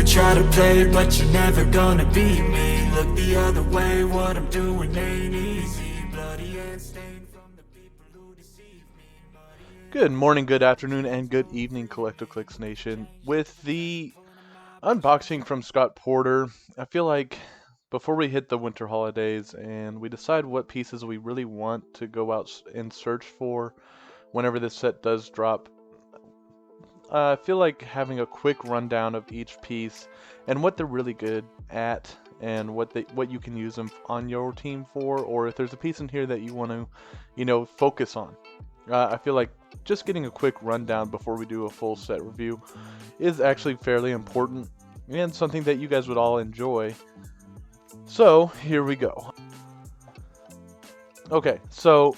try to play, but you're never gonna beat me. Look the other way, what I'm doing ain't easy. Bloody and stained from the people who deceive me. Good morning, good afternoon, and good evening, Collective Clicks Nation. With the unboxing from Scott Porter, I feel like before we hit the winter holidays and we decide what pieces we really want to go out and search for whenever this set does drop, I feel like having a quick rundown of each piece and what they're really good at and what you can use them on your team for, or if there's a piece in here that you want to, focus on. I feel like just getting a quick rundown before we do a full set review is actually fairly important and something that you guys would all enjoy. So here we go. Okay, so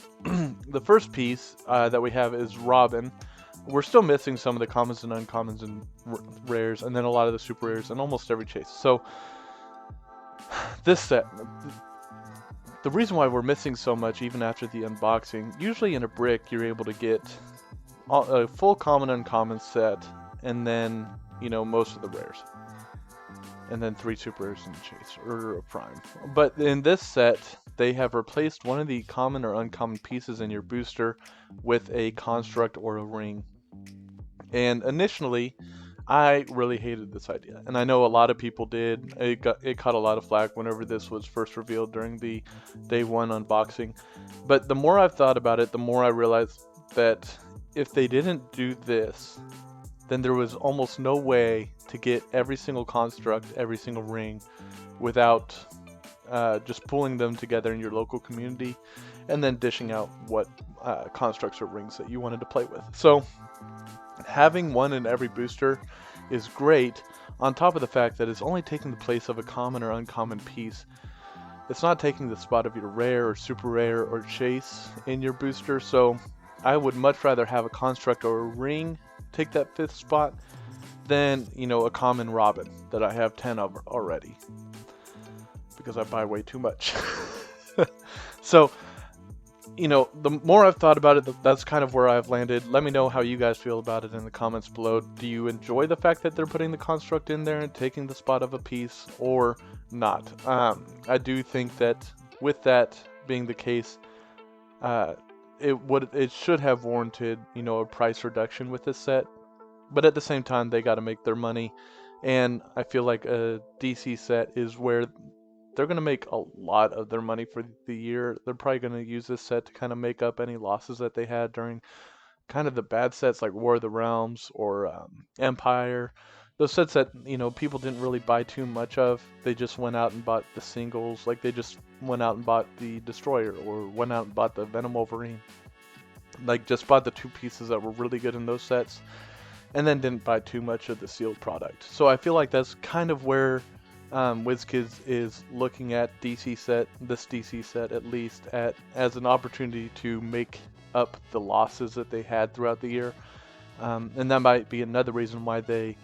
the first piece that we have is Robin. We're still missing some of the commons and uncommons and rares, and then a lot of the super rares and almost every chase. So this set, the reason why we're missing so much even after the unboxing, usually in a brick you're able to get a full common uncommon set and then, most of the rares. And then 3 super rares in the chase, or a prime. But in this set, they have replaced one of the common or uncommon pieces in your booster with a construct or a ring. And initially, I really hated this idea, and I know a lot of people did. It caught a lot of flack whenever this was first revealed during the day one unboxing. But the more I've thought about it, the more I realized that if they didn't do this, then there was almost no way to get every single construct, every single ring, without just pulling them together in your local community and then dishing out what constructs or rings that you wanted to play with. So having one in every booster is great, on top of the fact that it's only taking the place of a common or uncommon piece. It's not taking the spot of your rare or super rare or chase in your booster, so I would much rather have a construct or a ring take that 5th spot than, a common Robin that I have 10 of already, because I buy way too much. So, the more I've thought about it, that's kind of where I've landed. Let me know how you guys feel about it in the comments below. Do you enjoy the fact that they're putting the construct in there and taking the spot of a piece, or not? I do think that with that being the case, it should have warranted, a price reduction with this set. But at the same time, they got to make their money, and I feel like a DC set is where they're going to make a lot of their money for the year. They're probably going to use this set to kind of make up any losses that they had during kind of the bad sets like War of the Realms or Empire. Those sets that, people didn't really buy too much of. They just went out and bought the singles. Like they just went out and bought the Destroyer or went out and bought the Venom Wolverine. Like just bought the 2 pieces that were really good in those sets and then didn't buy too much of the sealed product. So I feel like that's kind of where WizKids is looking at this DC set at least, as an opportunity to make up the losses that they had throughout the year. And that might be another reason why they,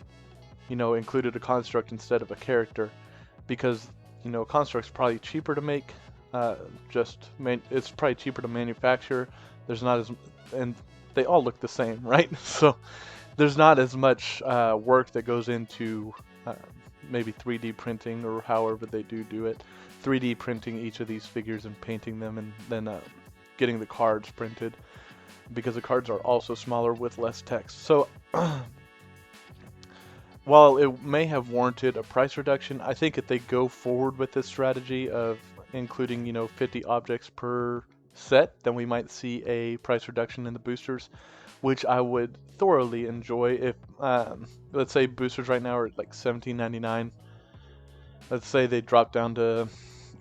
included a construct instead of a character, because, a construct's probably cheaper to make, it's probably cheaper to manufacture. There's not as, and they all look the same, right? So there's not as much work that goes into maybe 3D printing, or however they do it. 3D printing each of these figures and painting them, and then getting the cards printed, because the cards are also smaller with less text. So while it may have warranted a price reduction, I think if they go forward with this strategy of including 50 objects per set, then we might see a price reduction in the boosters, which I would thoroughly enjoy. If let's say boosters right now are like $17.99, let's say they drop down to,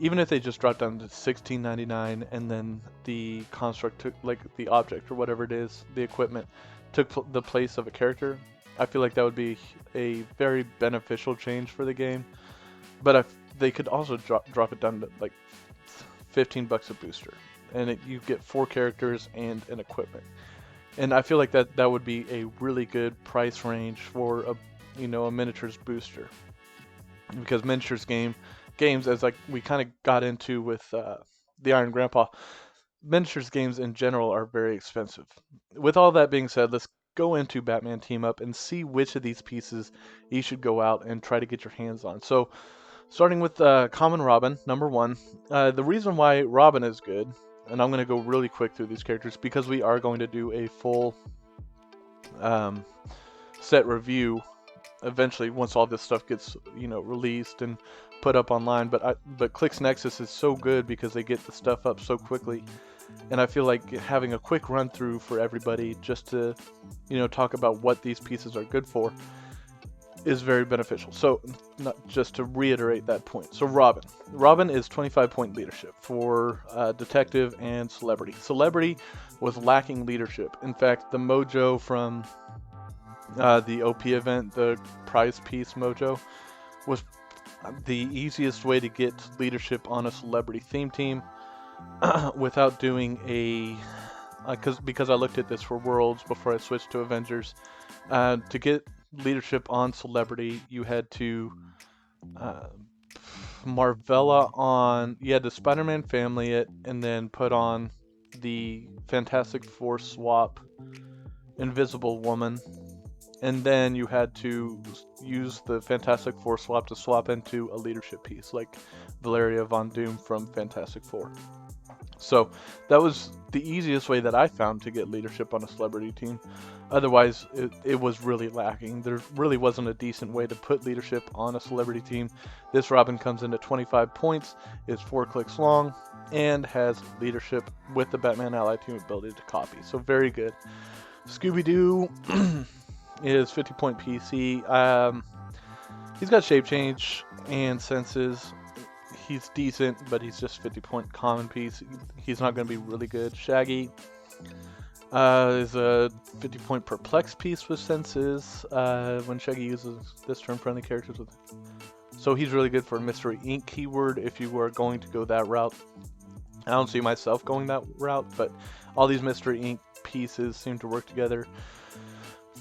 even if they just drop down to $16.99, and then the construct took, like the object or whatever it is, the equipment took the place of a character, I feel like that would be a very beneficial change for the game. But they could also drop it down to like $15 a booster, and you get 4 characters and an equipment. And I feel like that would be a really good price range for a miniatures booster, because miniatures games, as like we kind of got into with the Iron Grandpa, miniatures games in general are very expensive. With all that being said, let's go into Batman Team Up and see which of these pieces you should go out and try to get your hands on. So, starting with Common Robin, number one. The reason why Robin is good, and I'm going to go really quick through these characters because we are going to do a full um, set review eventually once all this stuff gets released and put up online. But Clicks Nexus is so good because they get the stuff up so quickly, and I feel like having a quick run through for everybody just to talk about what these pieces are good for is very beneficial. So, not just to reiterate that point. So Robin is 25-point leadership for detective and celebrity. Celebrity was lacking leadership. In fact, the mojo from the OP event, the prize piece mojo, was the easiest way to get leadership on a celebrity theme team without doing a because I looked at this for Worlds before I switched to Avengers. To get leadership on celebrity, you had to Marvella on, you had the Spider-Man family it, and then put on the Fantastic Four swap Invisible Woman, and then you had to use the Fantastic Four swap to swap into a leadership piece like Valeria Von Doom from Fantastic Four. So that was the easiest way that I found to get leadership on a celebrity team. Otherwise, it was really lacking. There really wasn't a decent way to put leadership on a celebrity team. This Robin comes in at 25 points, is 4 clicks long, and has leadership with the Batman Ally team ability to copy. So very good. Scooby-Doo is 50-point PC. He's got shape change and senses. He's decent, but he's just 50-point common piece. He's not going to be really good. Shaggy is a 50-point perplex piece with senses. When Shaggy uses this turn, friendly characters with. So he's really good for Mystery Inc. keyword if you were going to go that route. I don't see myself going that route, but all these Mystery Inc. pieces seem to work together.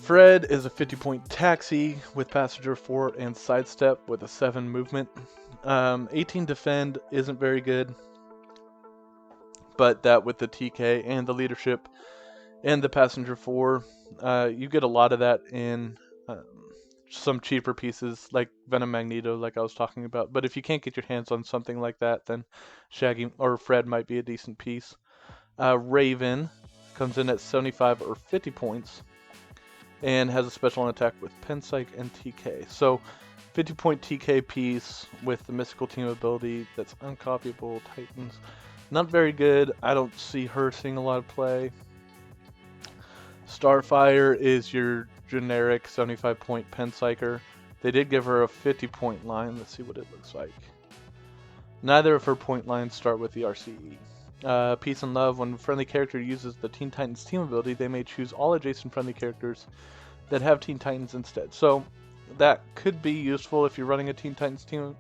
Fred is a 50-point taxi with passenger 4 and sidestep with a 7 movement. 18 defend isn't very good, but that with the TK and the leadership and the passenger 4, you get a lot of that in some cheaper pieces like Venom Magneto, like I was talking about. But if you can't get your hands on something like that, then Shaggy or Fred might be a decent piece. Raven comes in at 75 or 50 points and has a special attack with Penpsych and TK. So 50-point TK piece with the mystical team ability that's uncopyable. Titans, not very good. I don't see her seeing a lot of play. Starfire is your generic 75-point Penpsycher. They did give her a 50-point line. Let's see what it looks like. Neither of her point lines start with the RCE. Peace and Love. When a friendly character uses the Teen Titans team ability, they may choose all adjacent friendly characters that have Teen Titans instead. So that could be useful if you're running a Teen Titans team,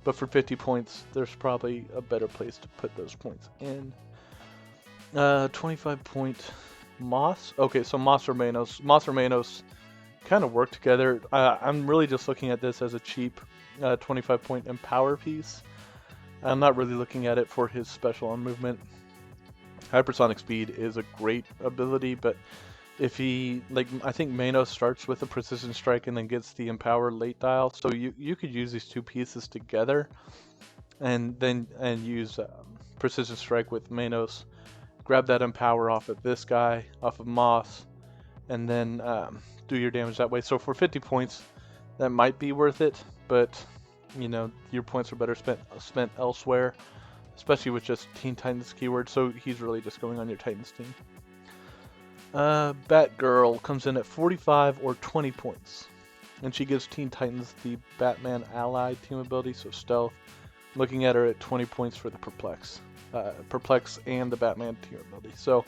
but for 50 points, there's probably a better place to put those points in. 25-point Moss. Okay, so Moss or Manos kind of work together. I'm really just looking at this as a cheap 25-point Empower piece. I'm not really looking at it for his special on movement. Hypersonic Speed is a great ability, but if he, I think Manos starts with a Precision Strike and then gets the Empower late dial, so you could use these two pieces together and use Precision Strike with Manos, grab that Empower off of this guy, off of Moss, and then do your damage that way. So for 50 points, that might be worth it, but your points are better spent elsewhere, especially with just Teen Titans keyword. So he's really just going on your Titans team. Batgirl comes in at 45 or 20 points, and she gives Teen Titans the Batman Ally team ability, so stealth. Looking at her at 20 points for the Perplex and the Batman team ability. So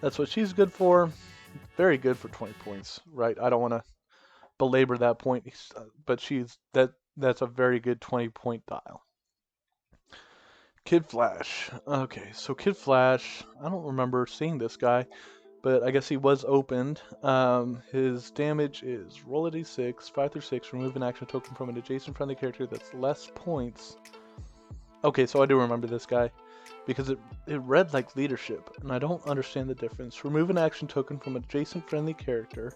that's what she's good for. Very good for 20 points, right? I don't want to belabor that point, but that's a very good 20-point dial. Kid Flash. Okay, so Kid Flash, I don't remember seeing this guy, but I guess he was opened. His damage is roll a d6, 5 through 6, remove an action token from an adjacent friendly character that's less points. Okay, so I do remember this guy. because it read like leadership, and I don't understand the difference. Remove an action token from adjacent friendly character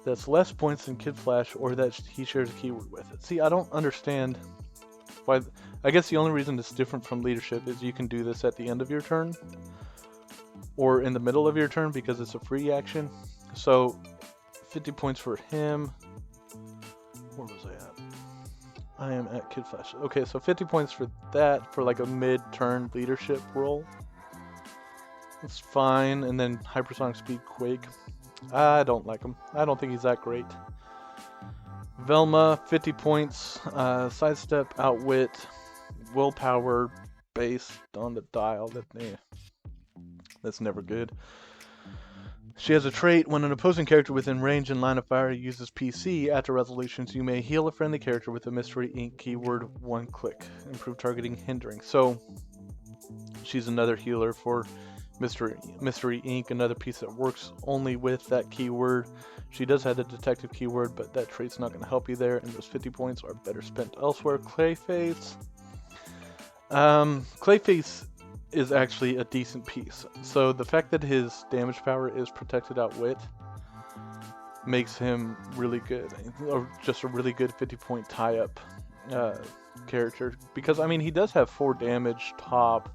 that's less points than Kid Flash or that he shares a keyword with it. See, I don't understand why. I guess the only reason it's different from leadership is you can do this at the end of your turn or in the middle of your turn because it's a free action. So 50 points for him. Where was I at? I am at Kid Flash. Okay, so 50 points for that for like a mid-turn leadership role. It's fine. And then Hypersonic Speed Quake. I don't like him. I don't think he's that great. Velma, 50 points. Sidestep, Outwit, Willpower, based on the dial. That's never good. She has a trait. When an opposing character within range and line of fire uses PC after resolutions, you may heal a friendly character with a Mystery Ink keyword one click. Improve targeting, hindering. So she's another healer for Mystery Ink, another piece that works only with that keyword. She does have the detective keyword, but that trait's not going to help you there, and those 50 points are better spent elsewhere. Clayface. Clayface is actually a decent piece. So the fact that his damage power is protected outwit makes him really good, or just a really good 50-point tie-up character. Because I mean, he does have 4 damage top.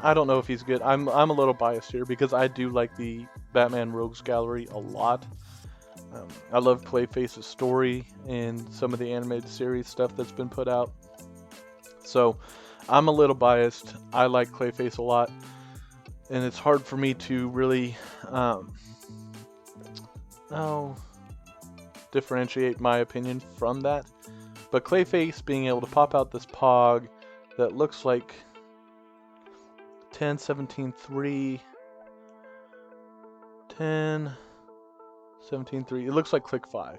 I don't know if he's good. I'm a little biased here because I do like the Batman Rogues Gallery a lot. I love Clayface's story and some of the animated series stuff that's been put out. So I'm a little biased. I like Clayface a lot, and it's hard for me to really differentiate my opinion from that. But Clayface being able to pop out this Pog that looks like 10, 17, 3, 10, 17, 3. It looks like Click 5.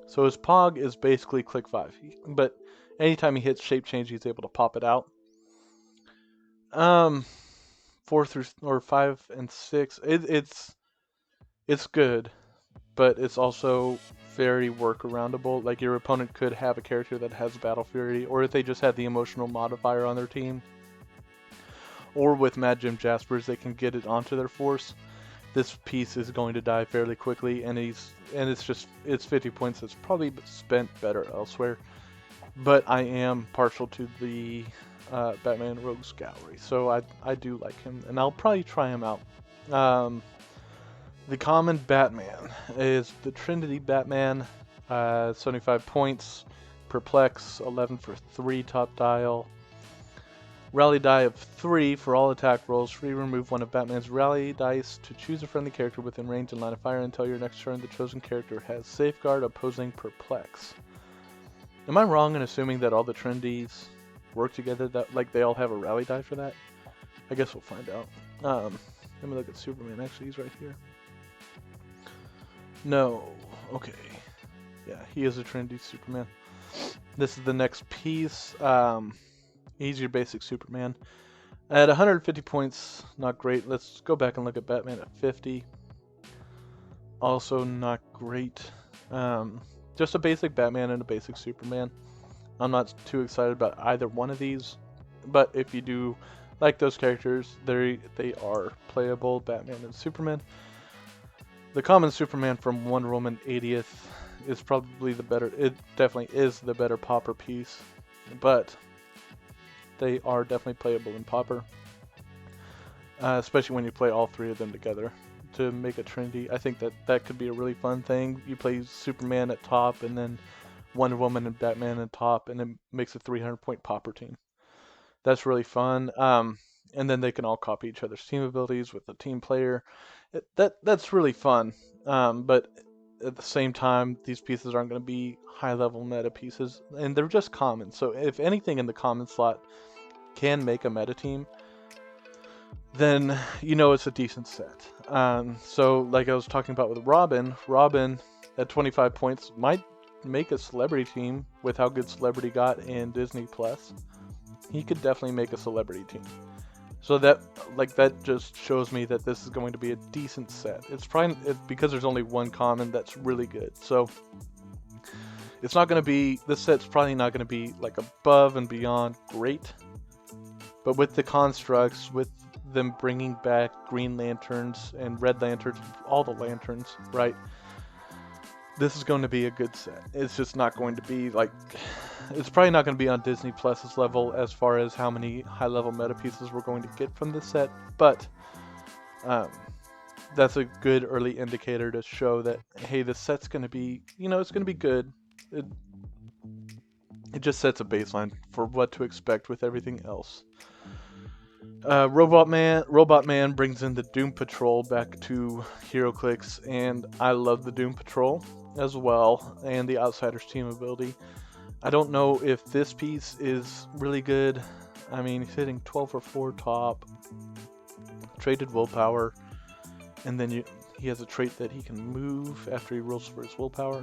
So his Pog is basically Click 5. But anytime he hits Shape Change, he's able to pop it out. 4 through or 5 and 6. It's good, but it's also very workaroundable. Like your opponent could have a character that has Battle Fury, or if they just have the emotional modifier on their team, or with Mad Jim Jaspers, they can get it onto their force. This piece is going to die fairly quickly, and it's 50 points that's probably spent better elsewhere. But I am partial to the Batman Rogues Gallery, so I do like him, and I'll probably try him out. The common Batman is the Trinity Batman, 75 points, Perplex, 11 for 3 top dial. Rally die of 3 for all attack rolls. Free remove one of Batman's rally dice to choose a friendly character within range and line of fire until your next turn. The chosen character has Safeguard opposing Perplex. Am I wrong in assuming that all the Trinities work together? That like they all have a rally die for that? I guess we'll find out. Let me look at Superman. Actually, he's right here. No. Okay. Yeah, he is a Trinity Superman. This is the next piece. He's your basic Superman. At 150 points, not great. Let's go back and look at Batman at 50. Also not great. Just a basic Batman and a basic Superman. I'm not too excited about either one of these. But if you do like those characters, they are playable, Batman and Superman. The common Superman from Wonder Woman 80th is probably the better. It definitely is the better Popper piece. But they are definitely playable in Popper, especially when you play all 3 of them together to make a Trinity. I think that could be a really fun thing. You play Superman at top, and then Wonder Woman and Batman at top, and it makes a 300-point Popper team. That's really fun. And then they can all copy each other's team abilities with the team player. That's really fun. But at the same time, these pieces aren't going to be high-level meta pieces, and they're just common. So if anything in the common slot can make a meta team, then you know it's a decent set. So like I was talking about with Robin at 25 points might make a celebrity team with how good Celebrity got in Disney Plus. He could definitely make a celebrity team. So that just shows me that this is going to be a decent set. It's probably because there's only one common that's really good. So It's not going to be, this set's probably not going to be like above and beyond great, but with the constructs, with them bringing back green lanterns and red lanterns, all the lanterns, right? This is going to be a good set. It's just not going to be like, it's probably not going to be on Disney Plus's level as far as how many high level meta pieces we're going to get from this set, but that's a good early indicator to show that, hey, this set's going to be, it's going to be good. It just sets a baseline for what to expect with everything else. Robot Man brings in the Doom Patrol back to HeroClix, and I love the Doom Patrol as well, and the Outsiders team ability. I don't know if this piece is really good. I mean, he's hitting 12 for 4 top, traded willpower, and then he has a trait that he can move after he rolls for his willpower.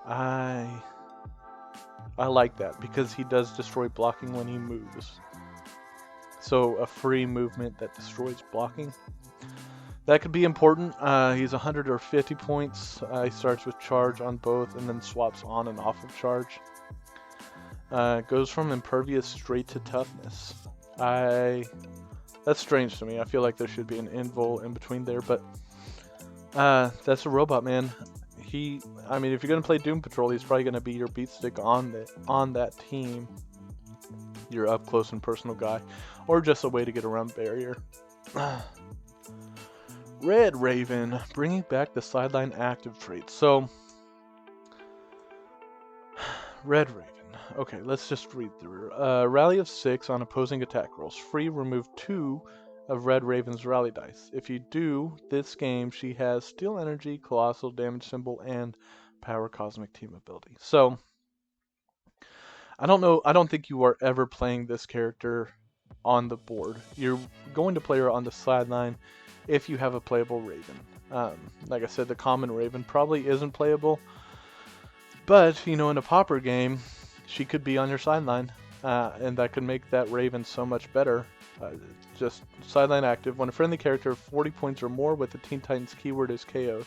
I like that because he does destroy blocking when he moves. So a free movement that destroys blocking. That could be important. He's 100 or 50 points. He starts with charge on both and then swaps on and off of charge. Goes from impervious straight to toughness. That's strange to me. I feel like there should be an invul in between there, but that's a Robot Man. I mean, if you're gonna play Doom Patrol, he's probably gonna be your beat stick on that team. Your up close and personal guy, or just a way to get around barrier. Red Raven, bringing back the sideline active trait. So, Red Raven. Okay, let's just read through. Rally of 6 on opposing attack rolls. Free, remove 2 of Red Raven's rally dice. If you do, this game she has Steel Energy, Colossal Damage Symbol, and Power Cosmic Team ability. So, I don't think you are ever playing this character on the board. You're going to play her on the sideline if you have a playable Raven. Like I said, the common Raven probably isn't playable, but in a Pauper game, she could be on your sideline, and that could make that Raven so much better. Just sideline active. When a friendly character 40 points or more with the Teen Titans keyword is KO'd.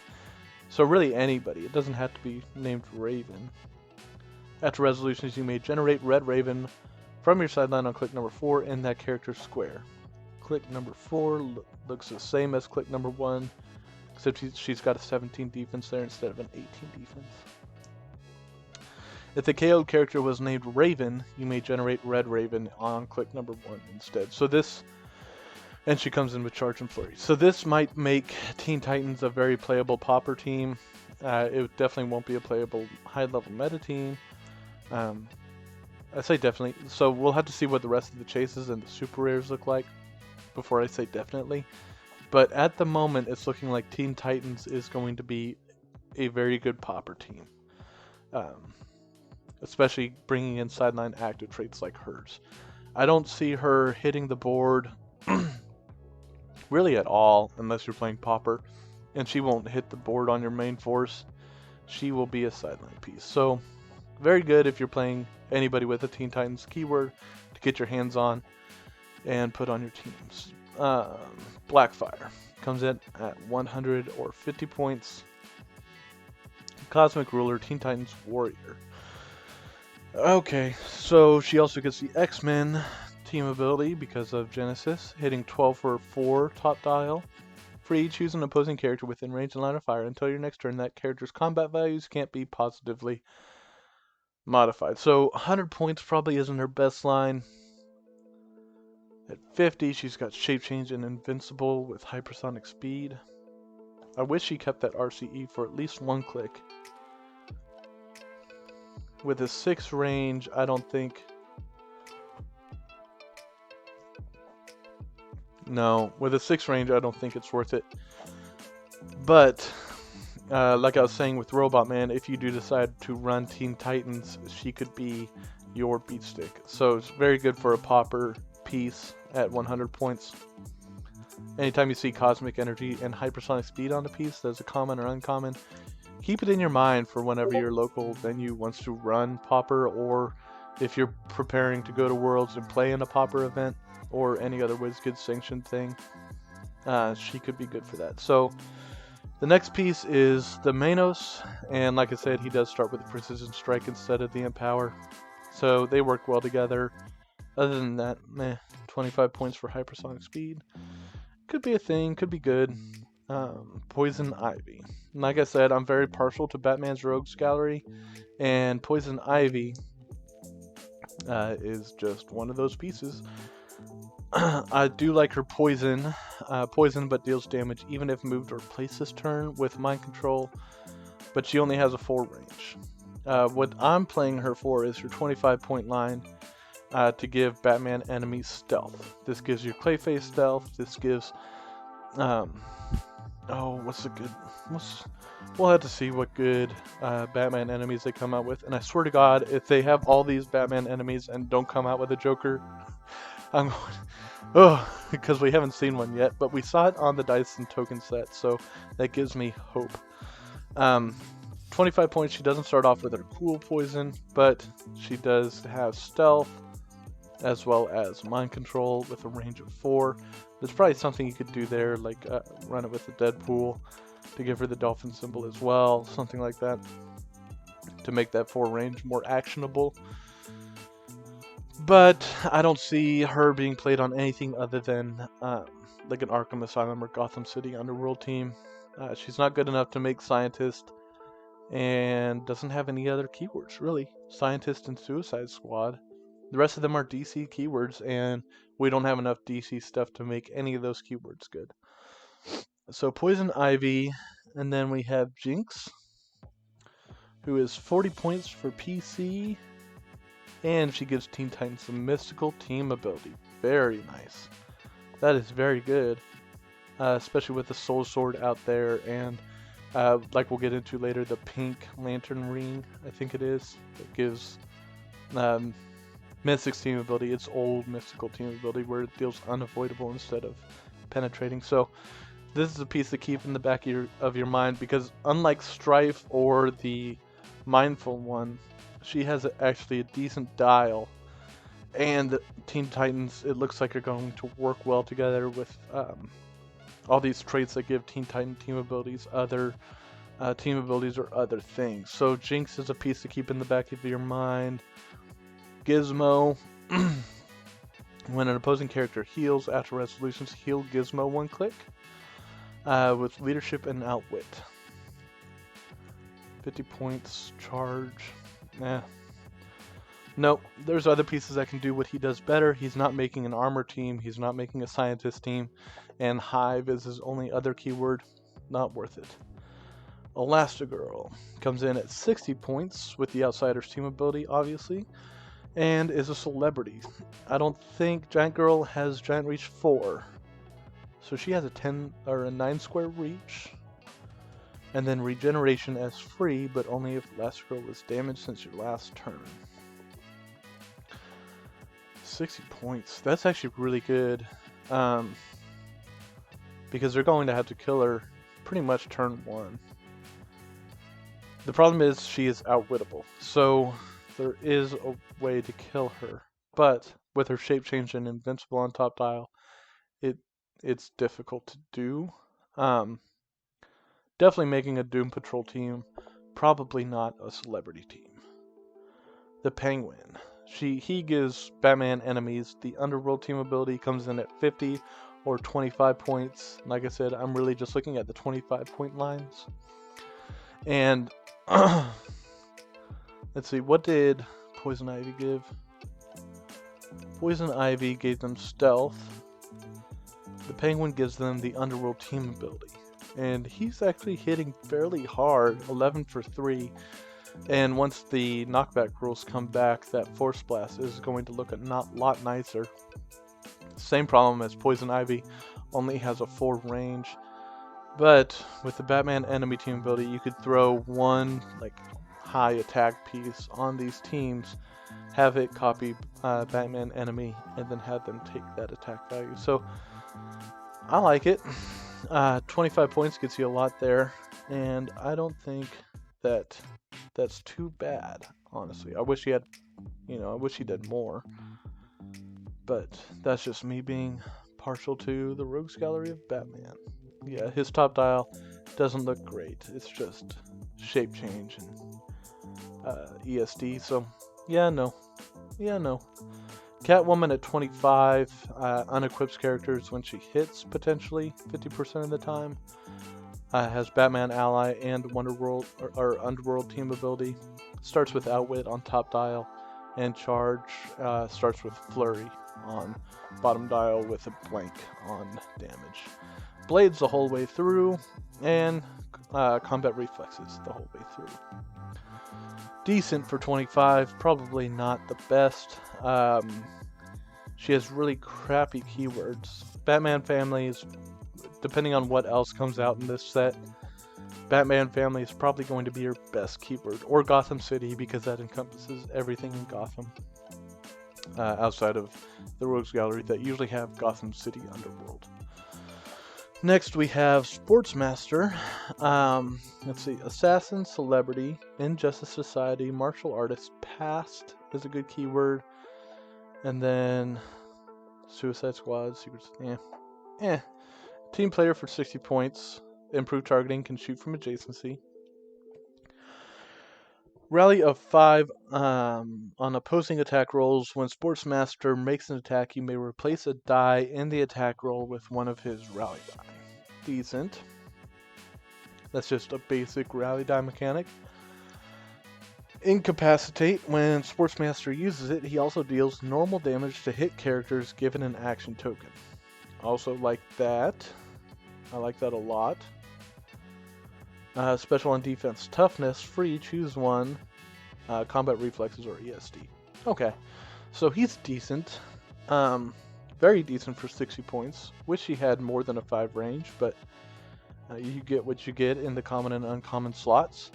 So really anybody. It doesn't have to be named Raven. After resolutions, you may generate Red Raven from your sideline on click number 4 in that character's square. Click number 4 looks the same as click number 1, except she's got a 17 defense there instead of an 18 defense. If the KO character was named Raven, you may generate Red Raven on click number 1 instead. So this, and she comes in with Charge and Flurry. So this might make Teen Titans a very playable Pauper team. It definitely won't be a playable high-level meta team. I say definitely. So we'll have to see what the rest of the chases and the super rares look like before I say definitely. But at the moment, it's looking like Teen Titans is going to be a very good Pauper team. Especially bringing in sideline active traits like hers. I don't see her hitting the board really at all unless you're playing Pauper, and she won't hit the board on your main force. She will be a sideline piece. So very good if you're playing anybody with a Teen Titans keyword to get your hands on and put on your teams. Blackfire comes in at 100 or 50 points. Cosmic Ruler, Teen Titans Warrior. Okay, so she also gets the X-Men team ability because of Genesis, hitting 12 for 4 top dial. Free, choose an opposing character within range and line of fire until your next turn. That character's combat values can't be positively modified. So 100 points probably isn't her best line. At 50, she's got Shape Change and Invincible with hypersonic speed. I wish she kept that RCE for at least 1 click. With a 6 range, I don't think... No, with a 6 range, I don't think it's worth it. But, like I was saying with Robot Man, if you do decide to run Teen Titans, she could be your beat stick. So it's very good for a Pauper piece at 100 points. Anytime you see Cosmic Energy and Hypersonic Speed on the piece, that's a common or uncommon. Keep it in your mind for whenever your local venue wants to run Pauper, or if you're preparing to go to Worlds and play in a Pauper event or any other WizKids sanctioned thing. She could be good for that. So The next piece is the Manos, and like I said, he does start with the Precision Strike instead of the Empower, so they work well together. Other than that, 25 points for Hypersonic Speed. Could be a thing, could be good. Poison Ivy. Like I said, I'm very partial to Batman's Rogues Gallery, and Poison Ivy is just one of those pieces. I do like her poison, but deals damage even if moved or placed this turn with Mind Control, but she only has a 4 range. What I'm playing her for is her 25-point line to give Batman enemies stealth. This gives you Clayface stealth, this gives, we'll have to see what good Batman enemies they come out with, and I swear to God, if they have all these Batman enemies and don't come out with a Joker, I'm going, because we haven't seen one yet, but we saw it on the Dyson token set, so that gives me hope. 25 points, she doesn't start off with her cool poison, but she does have stealth, as well as mind control with a range of 4. There's probably something you could do there, like run it with the Deadpool to give her the dolphin symbol as well, something like that, to make that 4 range more actionable. But I don't see her being played on anything other than like an Arkham Asylum or Gotham City Underworld team. She's not good enough to make Scientist, and doesn't have any other keywords, really. Scientist and Suicide Squad. The rest of them are DC keywords, and we don't have enough DC stuff to make any of those keywords good. So Poison Ivy, and then we have Jinx, who is 40 points for PC, and she gives Teen Titans some mystical team ability. Very nice. That is very good, especially with the Soul Sword out there, and like we'll get into later, the pink lantern ring, I think it is, that gives Mystic's team ability, its old mystical team ability, where it deals unavoidable instead of penetrating. So this is a piece to keep in the back of your mind, because unlike Strife or the Mindful one, she has actually a decent dial, and Teen Titans, it looks like, are going to work well together with all these traits that give Teen Titan team abilities other team abilities or other things. So Jinx is a piece to keep in the back of your mind. Gizmo, when an opposing character heals after resolutions, heal Gizmo 1 click with leadership and outwit. 50 points, charge. Nope, there's other pieces that can do what he does better. He's not making an armor team, he's not making a scientist team, and Hive is his only other keyword. Not worth it. Elastigirl comes in at 60 points with the Outsiders team ability, obviously, and is a celebrity. I don't think Giant Girl has Giant Reach 4, so she has a 10 or a 9 square reach, and then regeneration as free, but only if Elastigirl was damaged since your last turn. 60 points. That's actually really good, because they're going to have to kill her pretty much turn 1. The problem is she is outwittable, so there is a way to kill her, but with her shape change and invincible on top dial, it's difficult to do. Definitely making a Doom Patrol team, probably not a celebrity team. The Penguin. He gives Batman enemies the Underworld team ability, comes in at 50 or 25 points. Like I said, I'm really just looking at the 25-point lines. And let's see, what did Poison Ivy give? Poison Ivy gave them stealth. The Penguin gives them the Underworld team ability, and he's actually hitting fairly hard, 11 for 3. And once the knockback rules come back, that Force Blast is going to look a lot nicer. Same problem as Poison Ivy, only has a 4 range. But with the Batman enemy team ability, you could throw one like high attack piece on these teams, have it copy Batman enemy, and then have them take that attack value. So I like it. 25 points gets you a lot there, and I don't think that's too bad, honestly. I wish he had, I wish he did more. But that's just me being partial to the Rogues Gallery of Batman. Yeah, his top dial doesn't look great. It's just shape change and ESD. So, yeah, no. Yeah, no. Catwoman at 25, unequips characters when she hits, potentially 50% of the time. Has Batman Ally and Wonderworld or Underworld team ability. Starts with Outwit on top dial, and Charge starts with Flurry on bottom dial with a blank on damage. Blades the whole way through, and combat reflexes the whole way through. Decent for 25, probably not the best. She has really crappy keywords. Batman families, depending on what else comes out in this set, Batman family is probably going to be your best keyword. Or Gotham City, because that encompasses everything in Gotham. Outside of the Rogues Gallery that usually have Gotham City Underworld. Next we have Sportsmaster. Let's see. Assassin, Celebrity, Injustice Society, Martial Artist, Past is a good keyword. And then Suicide Squad, Secrets, Team player for 60 points. Improved targeting, can shoot from adjacency. Rally of 5 on opposing attack rolls. When Sportsmaster makes an attack, you may replace a die in the attack roll with one of his rally die. Decent. That's just a basic rally die mechanic. Incapacitate. When Sportsmaster uses it, he also deals normal damage to hit characters given an action token. Also like that. I like that a lot. Special on defense. Toughness. Free. Choose one. Combat reflexes or ESD. Okay. So he's decent. Very decent for 60 points. Wish he had more than a 5 range, but you get what you get in the common and uncommon slots.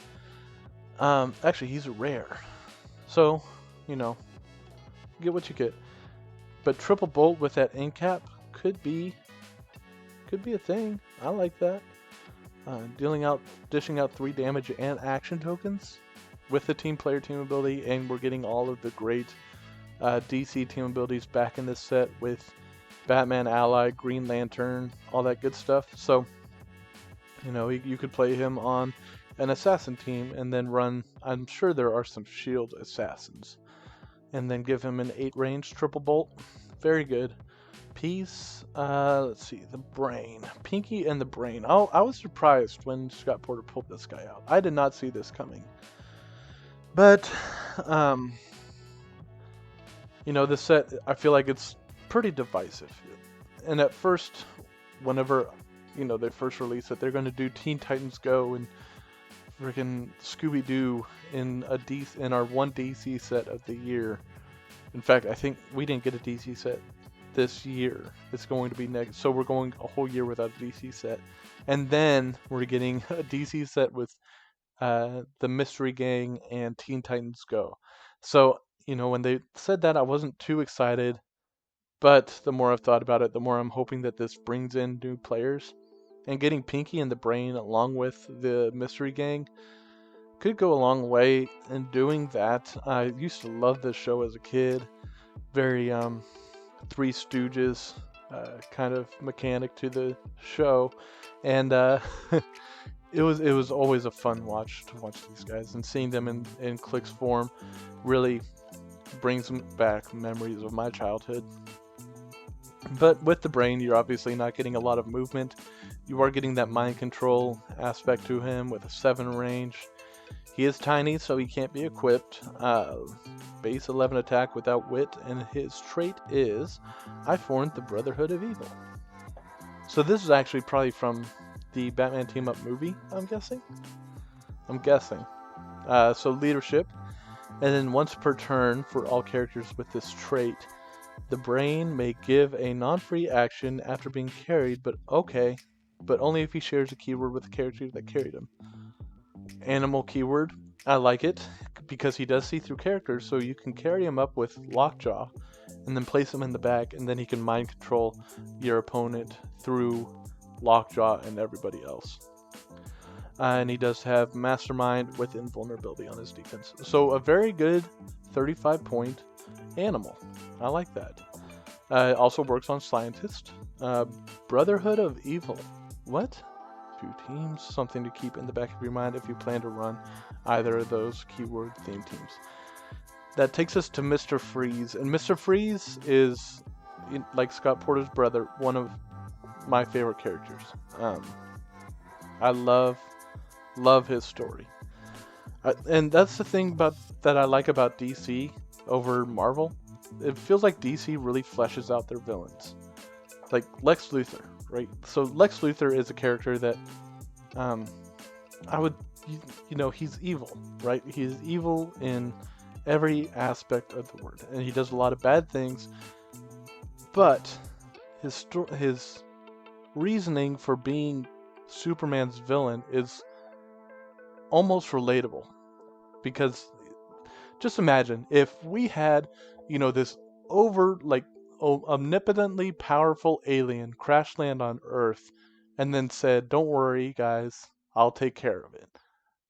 Actually, he's a rare. So, you know, get what you get. But triple bolt with that end cap could be a thing. I like that. Dishing out 3 damage and action tokens with the team player team ability, and we're getting all of the great DC team abilities back in this set with Batman Ally, Green Lantern, all that good stuff. So, you know, you could play him on an assassin team and then run, I'm sure there are some shield assassins, and then give him an 8 range triple bolt. Very good. Peace, let's see, the Brain. Pinky and the Brain. Oh, I was surprised when Scott Porter pulled this guy out. I did not see this coming. But, you know, this set, I feel like it's pretty divisive. And at first, whenever, you know, they first release it, they're going to do Teen Titans Go and freaking Scooby-Doo in our one DC set of the year. In fact, I think we didn't get a DC set this year. It's going to be next, so we're going a whole year without a DC set, and then we're getting a DC set with the Mystery Gang and Teen Titans Go. So, you know, when they said that, I wasn't too excited, but the more I've thought about it, the more I'm hoping that this brings in new players, and getting Pinky and the Brain along with the Mystery Gang could go a long way in doing that. I used to love this show as a kid. Very Three Stooges kind of mechanic to the show, and it was always a fun watch to watch these guys, and seeing them in Click's form really brings back memories of my childhood. But with the Brain, you're obviously not getting a lot of movement. You are getting that mind control aspect to him with a 7 range. He is tiny, so he can't be equipped. Base 11 attack without wit, and his trait is, I formed the Brotherhood of Evil. So this is actually probably from the Batman Team Up movie, I'm guessing. So leadership, and then once per turn for all characters with this trait, the Brain may give a non-free action after being carried, but only if he shares a keyword with the character that carried him. Animal keyword, I like it because he does see through characters, so you can carry him up with Lockjaw and then place him in the back, and then he can mind control your opponent through Lockjaw and everybody else. And he does have Mastermind with invulnerability on his defense. So a very good 35-point animal. I like that. Also works on Scientist. Brotherhood of Evil. What? 2 teams, something to keep in the back of your mind if you plan to run either of those keyword theme teams. That takes us to Mr. Freeze, and Mr. Freeze is, like Scott Porter's brother, one of my favorite characters. I love his story, and that's the thing about that I like about DC over Marvel. It feels like DC really fleshes out their villains, like Lex Luthor, right? So Lex Luthor is a character that, I would, he's evil, right? He's evil in every aspect of the word, and he does a lot of bad things. But his reasoning for being Superman's villain is almost relatable, because just imagine if we had, this omnipotently powerful alien crash land on Earth and then said, "Don't worry, guys, I'll take care of it."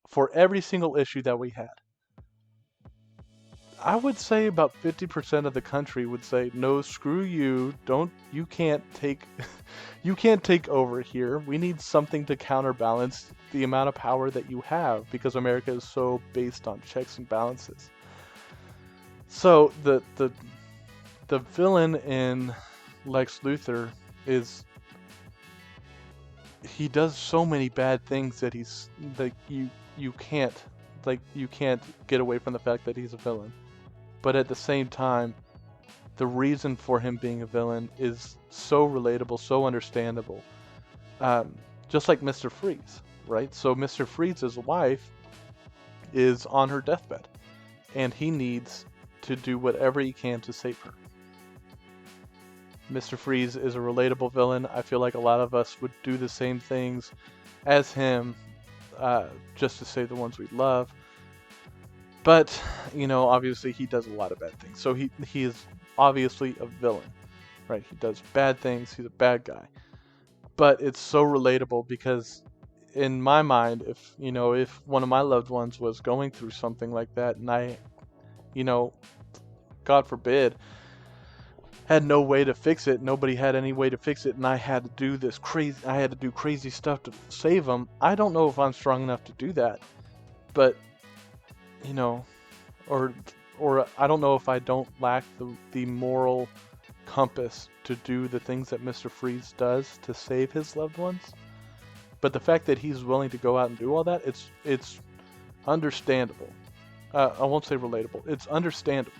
For every single issue that we had, I would say about 50% of the country would say, "No, screw you. You can't take you can't take over here. We need something to counterbalance the amount of power that you have, because America is so based on checks and balances." So the villain in Lex Luthor is, he does so many bad things that he's like, you can't get away from the fact that he's a villain. But at the same time, the reason for him being a villain is so relatable, so understandable. Just like Mr. Freeze, right? So Mr. Freeze's wife is on her deathbed, and he needs to do whatever he can to save her. Mr. Freeze is a relatable villain. I feel like a lot of us would do the same things as him, just to save the ones we love. But, obviously he does a lot of bad things. So he is obviously a villain, right? He does bad things. He's a bad guy. But it's so relatable because in my mind, if one of my loved ones was going through something like that, and I, God forbid, had no way to fix it, nobody had any way to fix it, and I had to do crazy stuff to save them, I don't know if I'm strong enough to do that. But or I don't know if I don't lack the moral compass to do the things that Mr. Freeze does to save his loved ones. But the fact that he's willing to go out and do all that, it's understandable. I won't say relatable. It's understandable.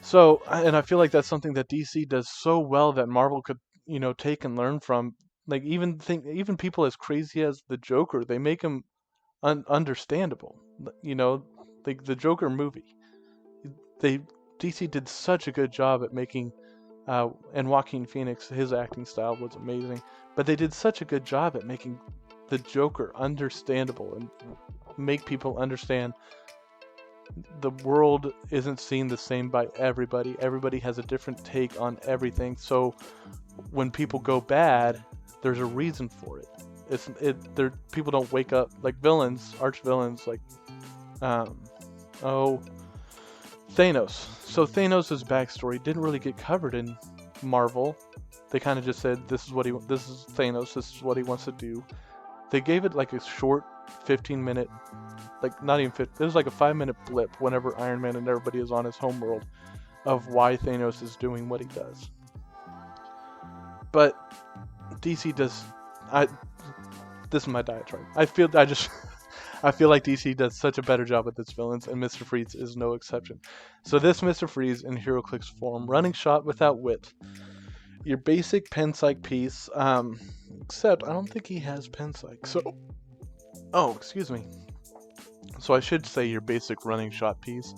So, and I feel like that's something that DC does so well that Marvel could, take and learn from. Like even people as crazy as the Joker, they make him understandable. Like the Joker movie, DC did such a good job at making, and Joaquin Phoenix, his acting style was amazing, but they did such a good job at making the Joker understandable and make people understand the world isn't seen the same by everybody. Everybody has a different take on everything. So when people go bad, there's a reason for it. People don't wake up like villains, arch villains, like Thanos. So Thanos' backstory didn't really get covered in Marvel. They kind of just said, this is Thanos, this is what he wants to do. They gave it like a short 15-minute, like not even 15, it was like a 5-minute blip whenever Iron Man and everybody is on his homeworld of why Thanos is doing what he does. But DC does, this is my diatribe. I feel like DC does such a better job with its villains, and Mr. Freeze is no exception. So this Mr. Freeze in HeroClix form, running shot without wit. Your basic pen psych piece, except I don't think he has pen psych. So, excuse me. So I should say your basic running shot piece.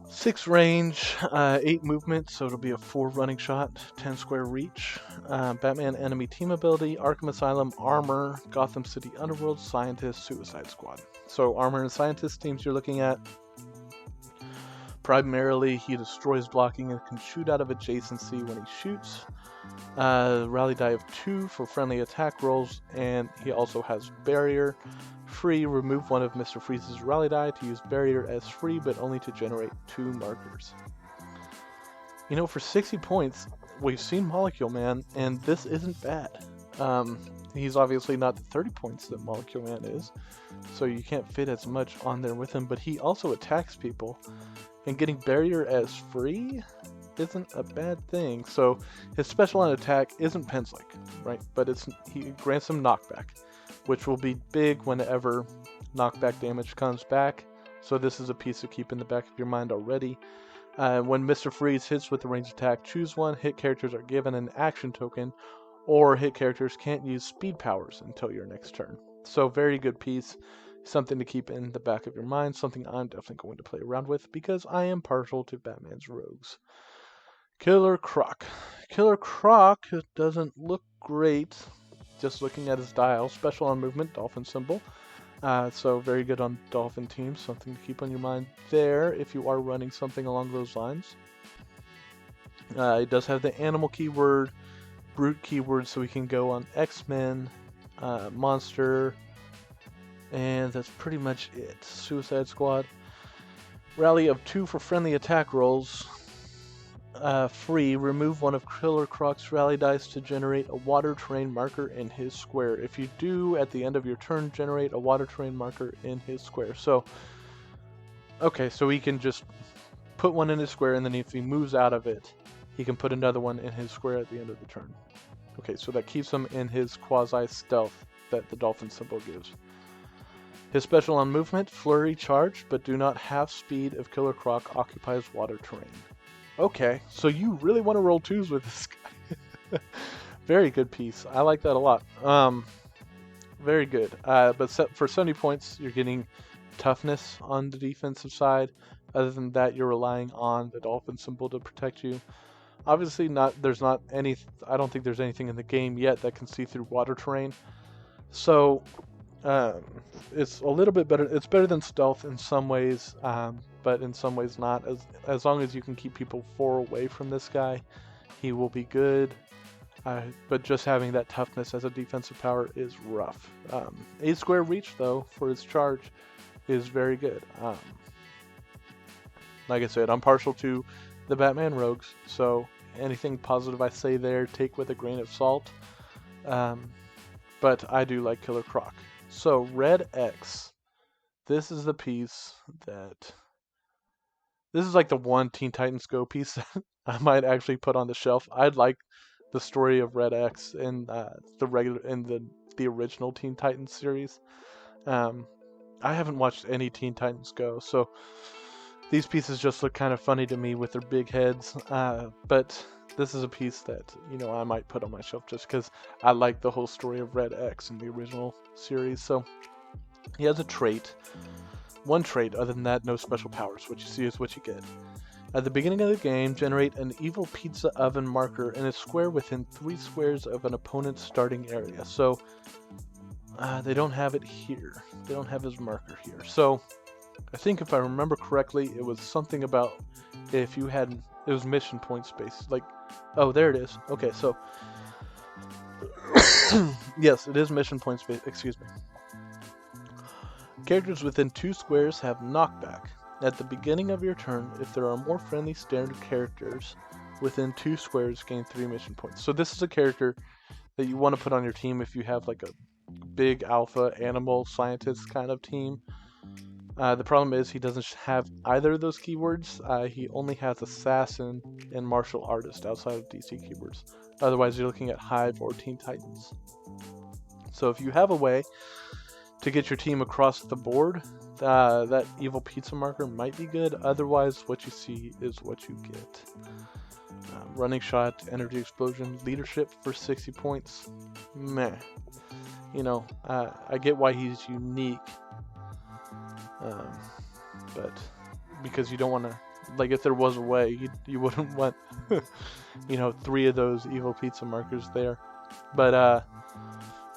6 range, 8 movement, so it'll be a 4 running shot, 10 square reach. Batman enemy team ability, Arkham Asylum, Armor, Gotham City Underworld, Scientist, Suicide Squad. So Armor and Scientist teams you're looking at. Primarily, he destroys blocking and can shoot out of adjacency when he shoots. Rally die of 2 for friendly attack rolls, and he also has Barrier. Free, remove one of Mr. Freeze's rally die to use Barrier as free, but only to generate 2 markers. For 60 points, we've seen Molecule Man, and this isn't bad. He's obviously not the 30 points that Molecule Man is, so you can't fit as much on there with him, but he also attacks people, and getting Barrier as free isn't a bad thing. So his special on attack isn't Penslick, right? But he grants him knockback, which will be big whenever knockback damage comes back. So this is a piece to keep in the back of your mind already. When Mr. Freeze hits with a ranged attack, choose one. Hit characters are given an action token, or hit characters can't use speed powers until your next turn. So very good piece. Something to keep in the back of your mind. Something I'm definitely going to play around with because I am partial to Batman's rogues. Killer Croc. Killer Croc doesn't look great just looking at his dial. Special on movement, dolphin symbol. So very good on dolphin teams. Something to keep on your mind there if you are running something along those lines. It does have the animal keyword, brute keyword, so we can go on X-Men, monster, and that's pretty much it. Suicide Squad. Rally of 2 for friendly attack rolls. Free, remove one of Killer Croc's rally dice to generate a water terrain marker in his square. If you do, at the end of your turn, generate a water terrain marker in his square. So, okay, so he can just put one in his square, and then if he moves out of it, he can put another one in his square at the end of the turn. Okay, so that keeps him in his quasi-stealth that the dolphin symbol gives. His special on movement, flurry charge, but do not have speed if Killer Croc occupies water terrain. Okay, so you really want to roll 2s with this guy. Very good piece. I like that a lot. Very good. But for 70 points, you're getting toughness on the defensive side. Other than that, you're relying on the dolphin symbol to protect you. Obviously, there's not any. I don't think there's anything in the game yet that can see through water terrain. So it's a little bit better. It's better than stealth in some ways, but in some ways not. As long as you can keep people 4 away from this guy, he will be good. But just having that toughness as a defensive power is rough. 8 square reach though for his charge is very good. Like I said, I'm partial to the Batman rogues, so anything positive I say there, take with a grain of salt. But I do like Killer Croc. So Red X, this is the piece that... This is like the one Teen Titans Go piece that I might actually put on the shelf. I'd like the story of Red X in the original Teen Titans series. I haven't watched any Teen Titans Go, so these pieces just look kind of funny to me with their big heads. But this is a piece that, I might put on my shelf just because I like the whole story of Red X in the original series. So he has a trait. One trait, other than that, no special powers. What you see is what you get. At the beginning of the game, generate an evil pizza oven marker in a square within 3 squares of an opponent's starting area. So they don't have it here. They don't have his marker here. So I think if I remember correctly, it was something about if you had... It was mission point space. Oh, there it is. Okay, so... yes, it is mission point space. Excuse me. Characters within 2 squares have knockback. At the beginning of your turn, if there are more friendly standard characters within 2 squares, gain 3 mission points. So this is a character that you want to put on your team if you have like a big alpha animal scientist kind of team. The problem is he doesn't have either of those keywords. He only has assassin and martial artist outside of DC keywords. Otherwise, you're looking at Hive or Teen Titans. So if you have a way to get your team across the board, that evil pizza marker might be good. Otherwise, what you see is what you get. Running shot, energy explosion, leadership for 60 points. Meh. I get why he's unique. But because you don't want to, if there was a way, you wouldn't want, 3 of those evil pizza markers there. But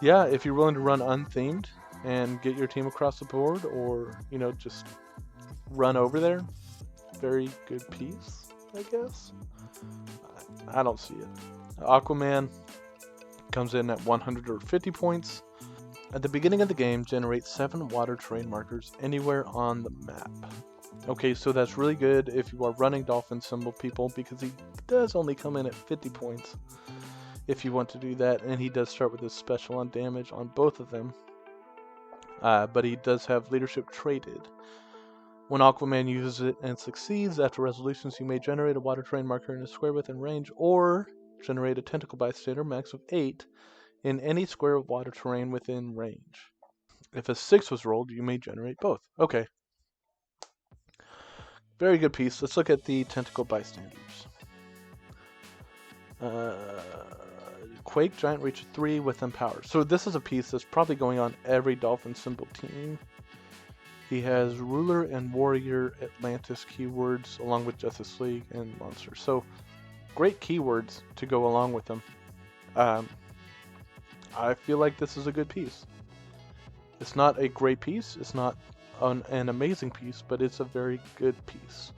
yeah, if you're willing to run unthemed and get your team across the board, or just run over there, very good piece, I guess. I don't see it. Aquaman comes in at 150 points. At the beginning of the game, generate 7 water terrain markers anywhere on the map. Okay, so that's really good if you are running dolphin symbol people, because he does only come in at 50 points. if you want to do that. And he does start with his special on damage on both of them. But he does have leadership traded. When Aquaman uses it and succeeds, after resolutions, you may generate a water terrain marker in a square within range, or generate a tentacle bystander, max of 8, in any square of water terrain within range. If a 6 was rolled, you may generate both. Okay. Very good piece. Let's look at the tentacle bystanders. Quake, Giant Reach 3 with Empower. So this is a piece that's probably going on every Dolphin symbol team. He has Ruler and Warrior Atlantis keywords along with Justice League and Monster. So great keywords to go along with them. I feel like this is a good piece. It's not a great piece. It's not an amazing piece, but it's a very good piece.